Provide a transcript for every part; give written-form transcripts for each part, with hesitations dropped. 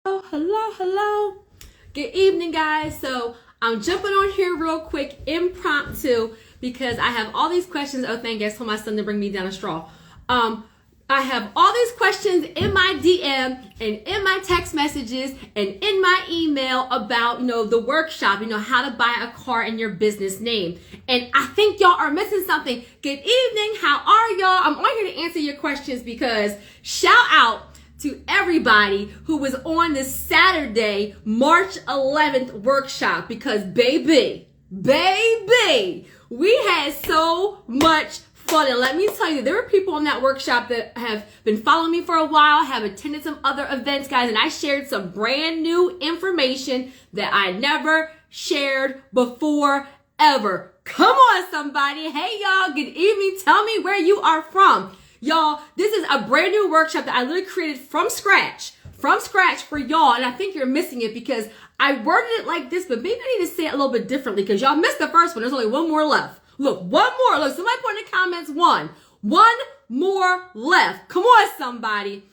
Hello. Good evening, guys. So I'm jumping on here real quick, impromptu, because I have all these questions. Oh, thank you. I told my son to bring me down a straw. I have all these questions in my DM and in my text messages and in my email about, the workshop, how to buy a car in your business name. And I think y'all are missing something. Good evening. How are y'all? I'm on here to answer your questions because shout out to everybody who was on this Saturday, March 11th workshop, because baby, we had so much fun. And let me tell you, there were people in that workshop that have been following me for a while, have attended some other events, guys, and I shared some brand new information that I never shared before, ever. Come on, somebody. Hey, y'all, good evening. Tell me where you are from. Y'all, this is a brand new workshop that I literally created from scratch for y'all. And I think you're missing it because I worded it like this, but maybe I need to say it a little bit differently because y'all missed the first one. There's only one more left. Look, one more. Look, somebody put in the comments one more left. Come on, somebody.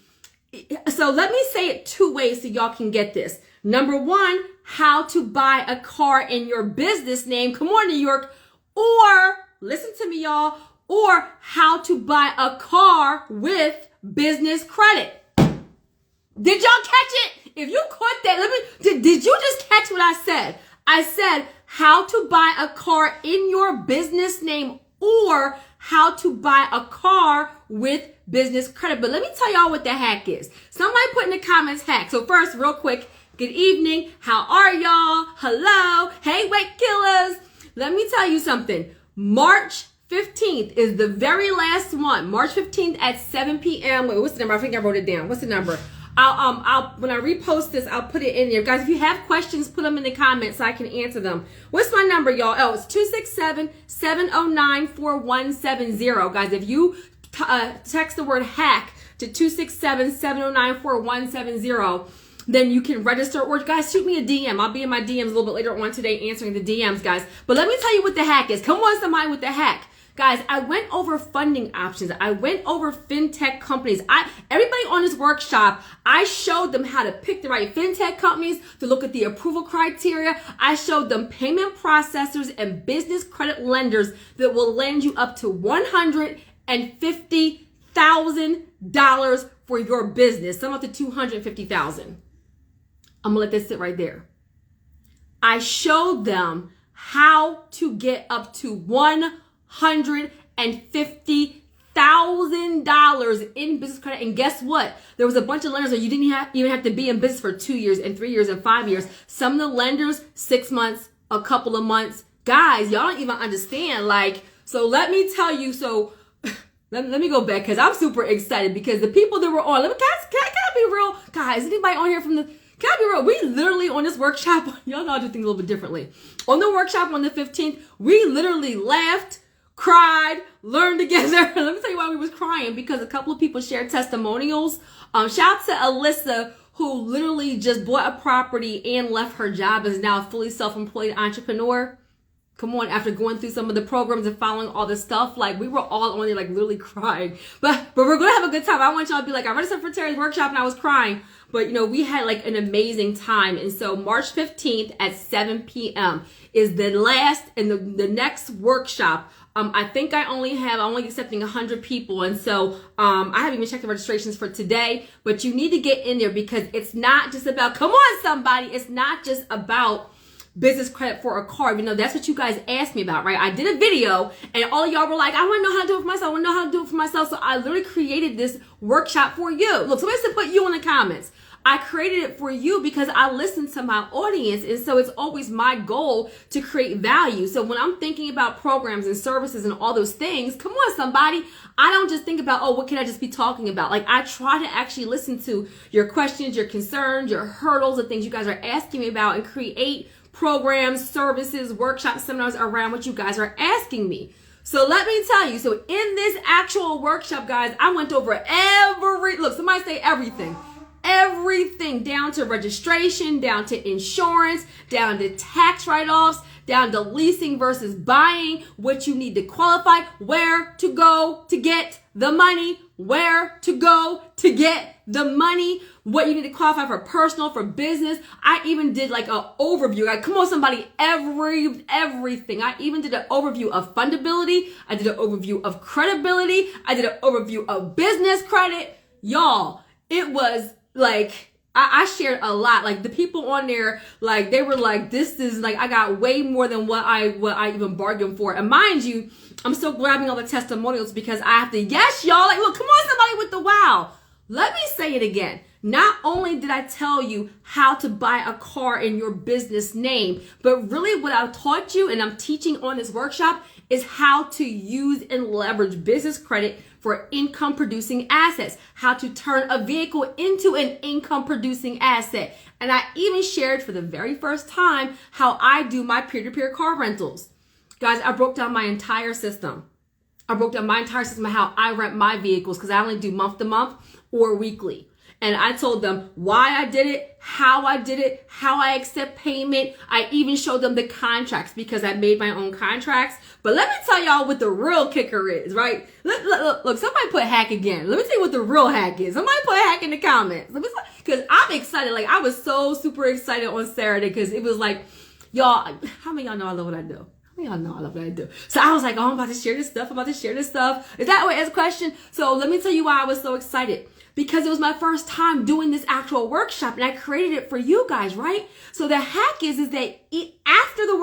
So let me say it two ways so y'all can get this. Number one, how to buy a car in your business name. Come on, New York. Or, listen to me, y'all. Or how to buy a car with business credit. Did y'all catch it? If you caught that, did you just catch what I said? I said how to buy a car in your business name or how to buy a car with business credit. But let me tell y'all what the hack is. Somebody put in the comments hack. So first, real quick, good evening. How are y'all? Hello. Hey, weight killers. Let me tell you something. March 15th is the very last one. March 15th at 7 p.m. Wait, what's the number? I think I wrote it down. What's the number? I'll when I repost this, I'll put it in there. Guys, if you have questions, put them in the comments so I can answer them. What's my number, y'all? Oh, it's 267-709-4170. Guys, if you text the word hack to 267-709-4170, then you can register, or guys, shoot me a DM. I'll be in my DMs a little bit later on today answering the DMs, guys. But let me tell you what the hack is. Come on, somebody with the hack. Guys, I went over funding options. I went over fintech companies. Everybody on this workshop, I showed them how to pick the right fintech companies, to look at the approval criteria. I showed them payment processors and business credit lenders that will lend you up to $150,000 for your business, some up to $250,000. I'm gonna let this sit right there. I showed them how to get up to $150,000 in business credit. And guess what? There was a bunch of lenders that you didn't even have to be in business for 2 years and 3 years and 5 years. Some of the lenders, 6 months, a couple of months. Guys, y'all don't even understand. So let me tell you, let me go back because I'm super excited because the people that were on, can I be real? Guys, anybody on here from the, can I be real? We literally on this workshop, y'all know I do things a little bit differently. On the workshop on the 15th, we literally laughed, cried, learned together. Let me tell you why we was crying, because a couple of people shared testimonials. Shout out to Alyssa, who literally just bought a property and left her job, is now a fully self-employed entrepreneur. Come on, after going through some of the programs and following all this stuff, we were all on there literally crying. But we're gonna have a good time. I want y'all to be I registered for Terry's workshop and I was crying. But we had an amazing time. And so March 15th at 7 p.m. is the last and the next workshop. I think I'm only accepting 100 people. And so I haven't even checked the registrations for today, but you need to get in there because it's not just about, come on, somebody. It's not just about business credit for a car. That's what you guys asked me about, right? I did a video and all of y'all were like, I want to know how to do it for myself. I want to know how to do it for myself. So I literally created this workshop for you. Look, somebody said put you in the comments. I created it for you because I listen to my audience. And so it's always my goal to create value. So when I'm thinking about programs and services and all those things, come on, somebody, I don't just think about, what can I just be talking about? I try to actually listen to your questions, your concerns, your hurdles, the things you guys are asking me about, and create programs, services, workshops, seminars around what you guys are asking me. So let me tell you, so in this actual workshop, guys, I went over somebody say everything down to registration, down to insurance, down to tax write-offs, down to leasing versus buying, what you need to qualify, where to go to get the money, where to go to get the money, what you need to qualify for personal, for business. I even did like an overview. Like, come on, somebody, everything. I even did an overview of fundability. I did an overview of credibility. I did an overview of business credit. Y'all, it was like, I shared a lot. Like, the people on there, like, they were like, this is like, I got way more than what I even bargained for. And mind you, I'm still grabbing all the testimonials because I have to, yes, y'all, like, look, come on, somebody with the wow. Let me say it again. Not only did I tell you how to buy a car in your business name, but really what I taught you and I'm teaching on this workshop is how to use and leverage business credit for income producing assets, how to turn a vehicle into an income producing asset. And I even shared for the very first time how I do my peer-to-peer car rentals. Guys, I broke down my entire system. I broke down my entire system of how I rent my vehicles because I only do month to month or weekly. And I told them why I did it, how I accept payment. I even showed them the contracts because I made my own contracts. But let me tell y'all what the real kicker is, right? Look, somebody put hack again. Let me tell you what the real hack is. Somebody put hack in the comments. Because I'm excited. Like, I was so super excited on Saturday because it was like, y'all, how many of y'all know I love what I do? Y'all know I love what I do. So I was like, oh, I'm about to share this stuff. Is that what? As a question? So let me tell you why I was so excited. Because it was my first time doing this actual workshop and I created it for you guys, right? So the hack is that after the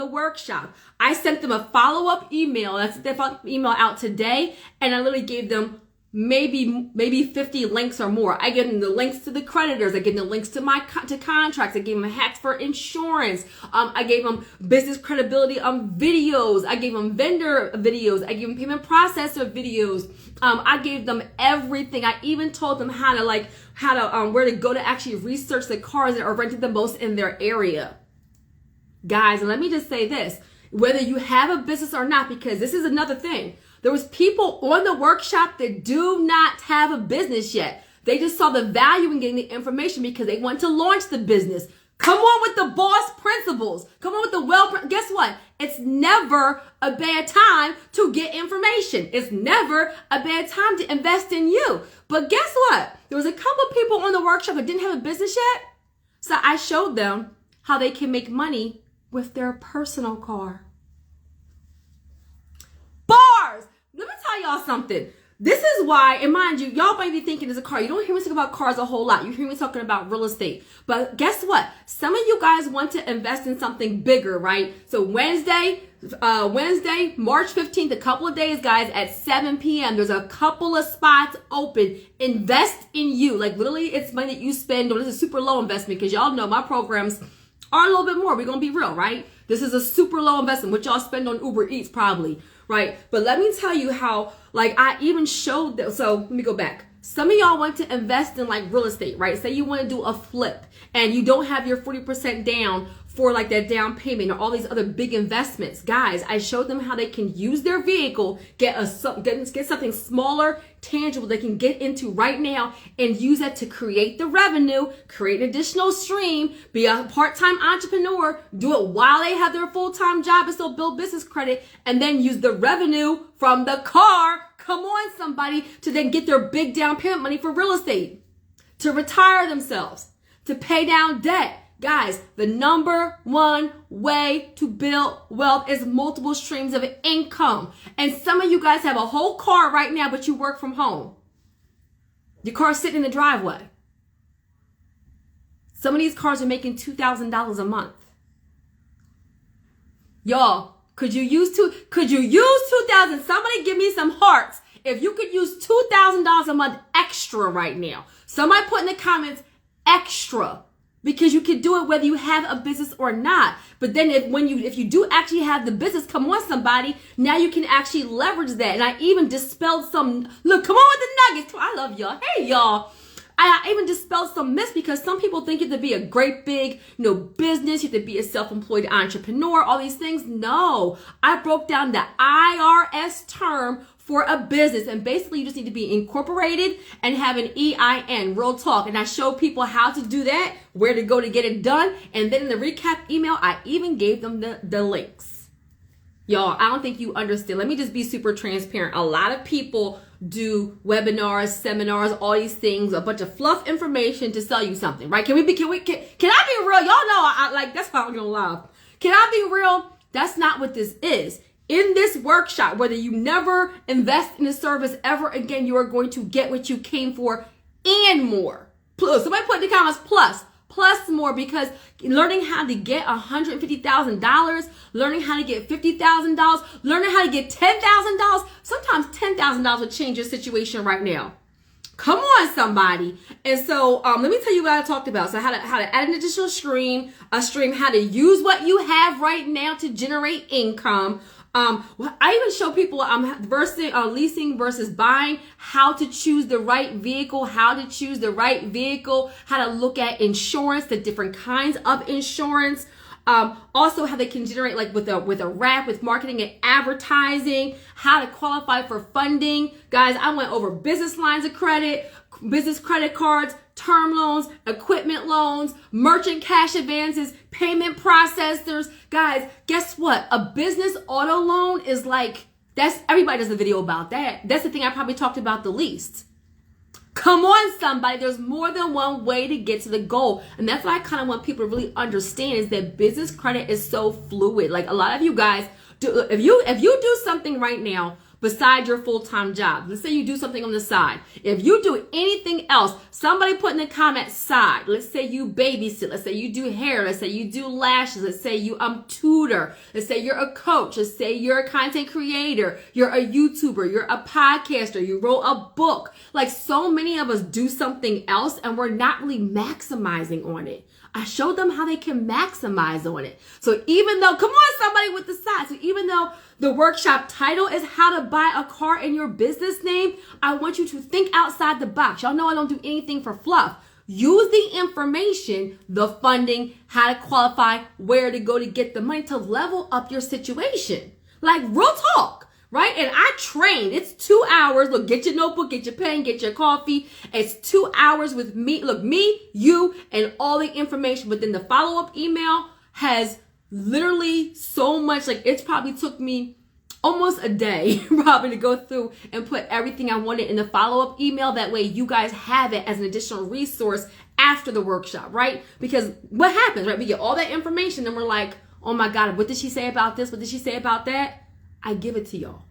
workshop, I sent them a follow-up email. I sent that email out today and I literally gave them maybe 50 links or more. I gave them the links to the creditors. I gave them the links to to contracts. I gave them hacks for insurance. I gave them business credibility videos. I gave them vendor videos. I gave them payment processor videos. I gave them everything. I even told them where to go to actually research the cars that are rented the most in their area. Guys, let me just say this, whether you have a business or not, because this is another thing. There was people on the workshop that do not have a business yet. They just saw the value in getting the information because they want to launch the business. Come on with the boss principles. Come on with the guess what? It's never a bad time to get information. It's never a bad time to invest in you. But guess what? There was a couple of people on the workshop that didn't have a business yet. So I showed them how they can make money with their personal car. Bars! Let me tell y'all something. This is why, and mind you, y'all might be thinking it's a car. You don't hear me talk about cars a whole lot. You hear me talking about real estate. But guess what? Some of you guys want to invest in something bigger, right? So Wednesday, March 15th, a couple of days, guys, at 7 p.m., there's a couple of spots open. Invest in you. Like, literally, it's money that you spend. This is a super low investment because y'all know my programs are a little bit more. We're going to be real, right? This is a super low investment, which y'all spend on Uber Eats probably. Right? But let me tell you how, like, I even showed that. So let me go back. Some of y'all want to invest in like real estate, right? Say you want to do a flip and you don't have your 40% down for like that down payment or all these other big investments. Guys, I showed them how they can use their vehicle, get something smaller, tangible they can get into right now and use that to create the revenue, create an additional stream, be a part-time entrepreneur, do it while they have their full-time job and still build business credit, and then use the revenue from the car, come on somebody, to then get their big down payment money for real estate, to retire themselves, to pay down debt. Guys, the number one way to build wealth is multiple streams of income. And some of you guys have a whole car right now, but you work from home. Your car's sitting in the driveway. Some of these cars are making $2,000 a month. Y'all, could you use $2,000? Somebody give me some hearts. If you could use $2,000 a month extra right now. Somebody put in the comments extra. Because you can do it whether you have a business or not. But then if you do actually have the business, come on somebody, now you can actually leverage that. And I even dispelled some, look, come on with the nuggets. I love y'all. Hey y'all. I even dispelled some myths because some people think you have to be a great big, business. You have to be a self-employed entrepreneur, all these things. No, I broke down the IRS term for a business. And basically you just need to be incorporated and have an EIN, real talk. And I show people how to do that, where to go to get it done. And then in the recap email, I even gave them the links. Y'all, I don't think you understand. Let me just be super transparent. A lot of people do webinars, seminars, all these things, a bunch of fluff information to sell you something, right? Can I be real? Y'all know I like, that's why I'm gonna laugh. Can I be real? That's not what this is. In this workshop, whether you never invest in a service ever again, you are going to get what you came for and more. Plus, somebody put in the comments, plus more, because learning how to get $150,000, learning how to get $50,000, learning how to get $10,000, sometimes $10,000 will change your situation right now. Come on, somebody. And so let me tell you what I talked about. So how to add an additional stream, how to use what you have right now to generate income. I even show people leasing versus buying, how to choose the right vehicle, how to look at insurance, the different kinds of insurance. Also how they can generate, like with a wrap, with marketing and advertising, how to qualify for funding. Guys, I went over business lines of credit, business credit cards, term loans, equipment loans, merchant cash advances, payment processors. Guys, guess what? A business auto loan is like, everybody does a video about that. That's the thing I probably talked about the least. Come on, somebody. There's more than one way to get to the goal. And that's what I kind of want people to really understand, is that business credit is so fluid. Like, a lot of you guys, if you do something right now besides your full-time job, let's say you do something on the side. If you do anything else, somebody put in the comments side. Let's say you babysit. Let's say you do hair. Let's say you do lashes. Let's say you tutor. Let's say you're a coach. Let's say you're a content creator. You're a YouTuber. You're a podcaster. You wrote a book. Like, so many of us do something else and we're not really maximizing on it. I showed them how they can maximize on it. So even though, come on, somebody with the side. So even though the workshop title is how to buy a car in your business name, I want you to think outside the box. Y'all know I don't do anything for fluff. Use the information, the funding, how to qualify, where to go to get the money to level up your situation. Like, real talk. Right? And I trained. It's 2 hours. Look, get your notebook, get your pen, get your coffee. It's 2 hours with me. Look, me, you, and all the information. But then the follow-up email has literally so much. Like, it's probably took me almost a day probably to go through and put everything I wanted in the follow-up email. That way you guys have it as an additional resource after the workshop, right? Because what happens, right? We get all that information and we're like, oh my God, what did she say about this? What did she say about that? I give it to y'all.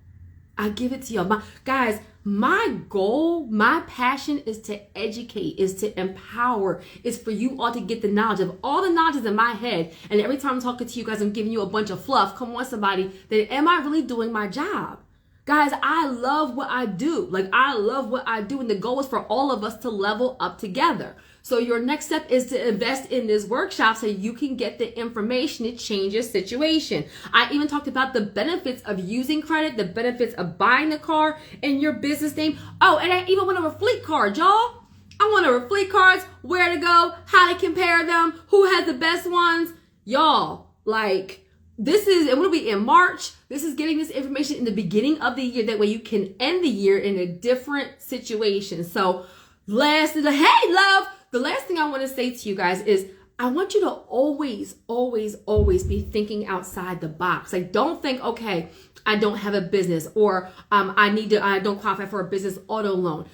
Guys, my goal, my passion is to educate, is to empower, is for you all to get the knowledge. Of all the knowledge is in my head, and every time I'm talking to you guys, I'm giving you a bunch of fluff. Come on, somebody, then am I really doing my job? Guys, I love what I do. Like, I love what I do, and the goal is for all of us to level up together. So your next step is to invest in this workshop so you can get the information to change your situation. I even talked about the benefits of using credit, the benefits of buying the car in your business name. Oh, and I even went over fleet cards, y'all. I went over fleet cards, where to go, how to compare them, who has the best ones. Y'all, like, it will be in March. This is getting this information in the beginning of the year. That way you can end the year in a different situation. So the last thing I want to say to you guys is, I want you to always, always, always be thinking outside the box. Like, don't think, okay, I don't have a business, or I don't qualify for a business auto loan.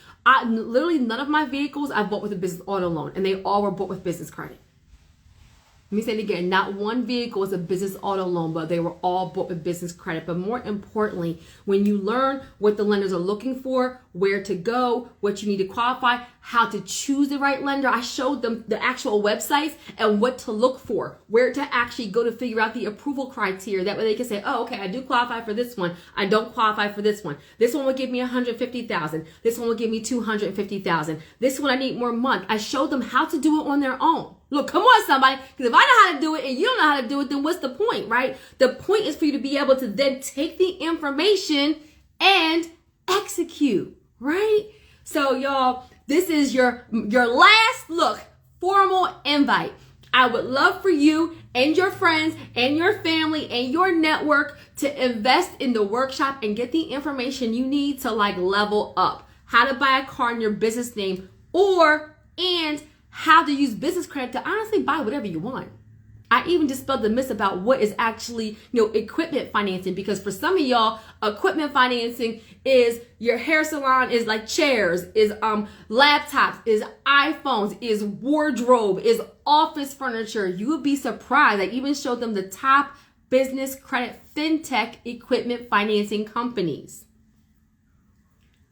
Literally none of my vehicles I bought with a business auto loan, and they all were bought with business credit. Let me say it again. Not one vehicle is a business auto loan, but they were all bought with business credit. But more importantly, when you learn what the lenders are looking for, where to go, what you need to qualify, how to choose the right lender, I showed them the actual websites and what to look for, where to actually go to figure out the approval criteria. That way they can say, oh, okay, I do qualify for this one. I don't qualify for this one. This one will give me $150,000. This one will give me $250,000. This one I need more month. I showed them how to do it on their own. Look, come on, somebody, because if I know how to do it and you don't know how to do it, then what's the point, right? The point is for you to be able to then take the information and execute, right? So, y'all, this is your last formal invite. I would love for you and your friends and your family and your network to invest in the workshop and get the information you need to level up. How to buy a car in your business name, and how to use business credit to honestly buy whatever you want. I even dispelled the myth about what is actually, equipment financing, because for some of y'all, equipment financing is your hair salon, is like chairs, is laptops, is iPhones, is wardrobe, is office furniture. You would be surprised. I even showed them the top business credit fintech equipment financing companies.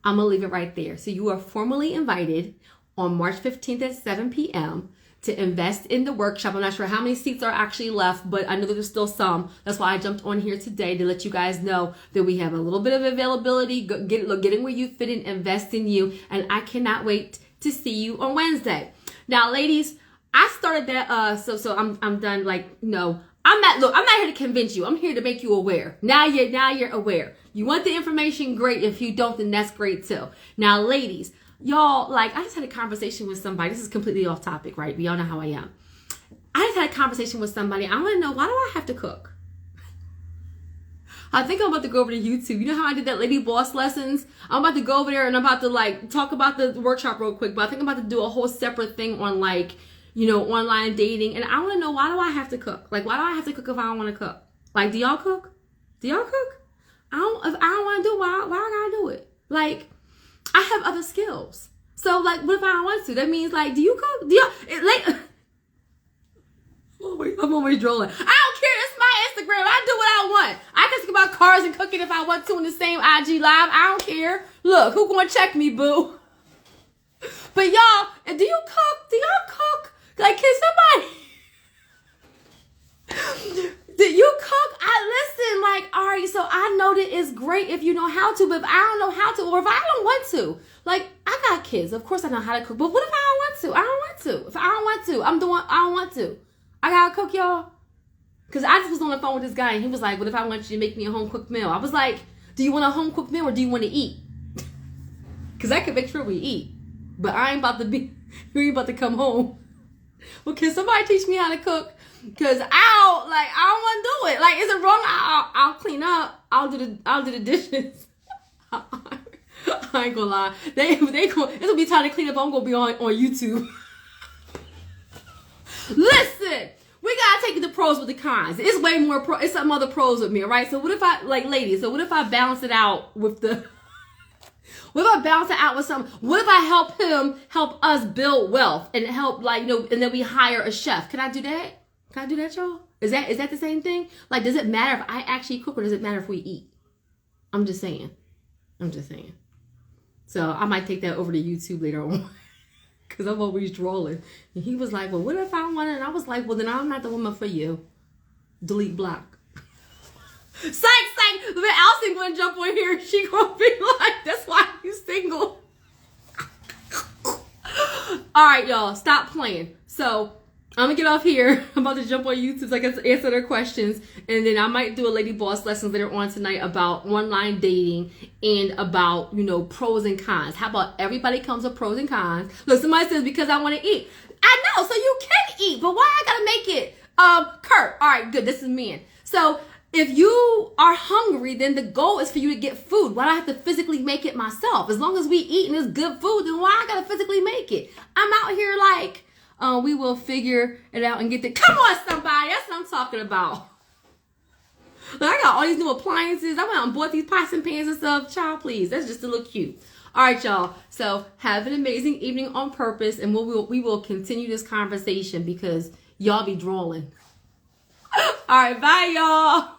I'm gonna leave it right there. So you are formally invited on March 15th at 7 p.m. to invest in the workshop. I'm not sure how many seats are actually left, but I know that there's still some. That's why I jumped on here today to let you guys know that we have a little bit of availability. Getting where you fit in, invest in you, and I cannot wait to see you on Wednesday. Now, ladies, I started that. So I'm done. Like, no, I'm not here to convince you. I'm here to make you aware. Now you're aware. You want the information? Great. If you don't, then that's great too. Now, ladies, y'all, like, I just had a conversation with somebody. This is completely off topic, right? We all know how I am. I just had a conversation with somebody. I want to know, why do I have to cook? I think I'm about to go over to YouTube. You know how I did that Lady Boss lessons? I'm about to go over there and I'm about to like talk about the workshop real quick. But I think I'm about to do a whole separate thing on like, online dating. And I want to know, why do I have to cook? Like, why do I have to cook if I don't want to cook? Like, do y'all cook? Do y'all cook? If I don't want to do it, why I gotta do it? Like, I have other skills. So, like, what if I don't want to? That means, like, do you cook? Do y'all, I'm always drooling. I don't care. It's my Instagram. I do what I want. I can talk about cars and cooking if I want to in the same IG live. I don't care. Look, who gonna check me, boo? But y'all, do you cook? Do y'all cook? Like, can somebody... Do you cook? Listen, like, all right, so I know that it's great if you know how to, but if I don't know how to, or if I don't want to, like, I got kids. Of course I know how to cook, but what if I don't want to? I don't want to. If I don't want to, I don't want to. I gotta cook, y'all. Because I just was on the phone with this guy, and he was like, what if I want you to make me a home-cooked meal? I was like, do you want a home-cooked meal, or do you want to eat? Because I can make sure we eat. But you ain't about to come home. Well, can somebody teach me how to cook? Because I don't want to do it. Like, is it wrong? I'll clean up. I'll do the dishes. I ain't gonna lie. It's gonna be time to clean up. I'm gonna be on YouTube. Listen, we gotta take the pros with the cons. It's way more pro. It's some other pros with me, right? So what if I, like, ladies? So what if I balance it out with the? What if I balance it out with something? What if I help us build wealth and help, like, and then we hire a chef? Can I do that? Can I do that, y'all? Is that the same thing? Like, does it matter if I actually cook, or does it matter if we eat? I'm just saying. So I might take that over to YouTube later on, because I'm always drooling. And he was like, well, what if I want it? And I was like, well, then I'm not the woman for you. Delete block. Psych. But Alison gonna jump on here. She gonna be like, that's why you single. All right, y'all, stop playing. So I'm gonna get off here. I'm about to jump on YouTube so I can answer their questions, and then I might do a Lady Boss lesson later on tonight about online dating and about, pros and cons. How about everybody comes with pros and cons? Look, somebody says because I want to eat. I know, so you can eat, but why I gotta make it? Kurt. All right, good. This is men. So if you are hungry, then the goal is for you to get food. Why do I have to physically make it myself? As long as we eat and it's good food, then why I gotta physically make it? I'm out here like, we will figure it out and get the... Come on, somebody. That's what I'm talking about. Look, I got all these new appliances. I went out and bought these pots and pans and stuff. Child, please. That's just to look cute. All right, y'all. So have an amazing evening on purpose, and we will continue this conversation because y'all be drooling. All right, bye, y'all.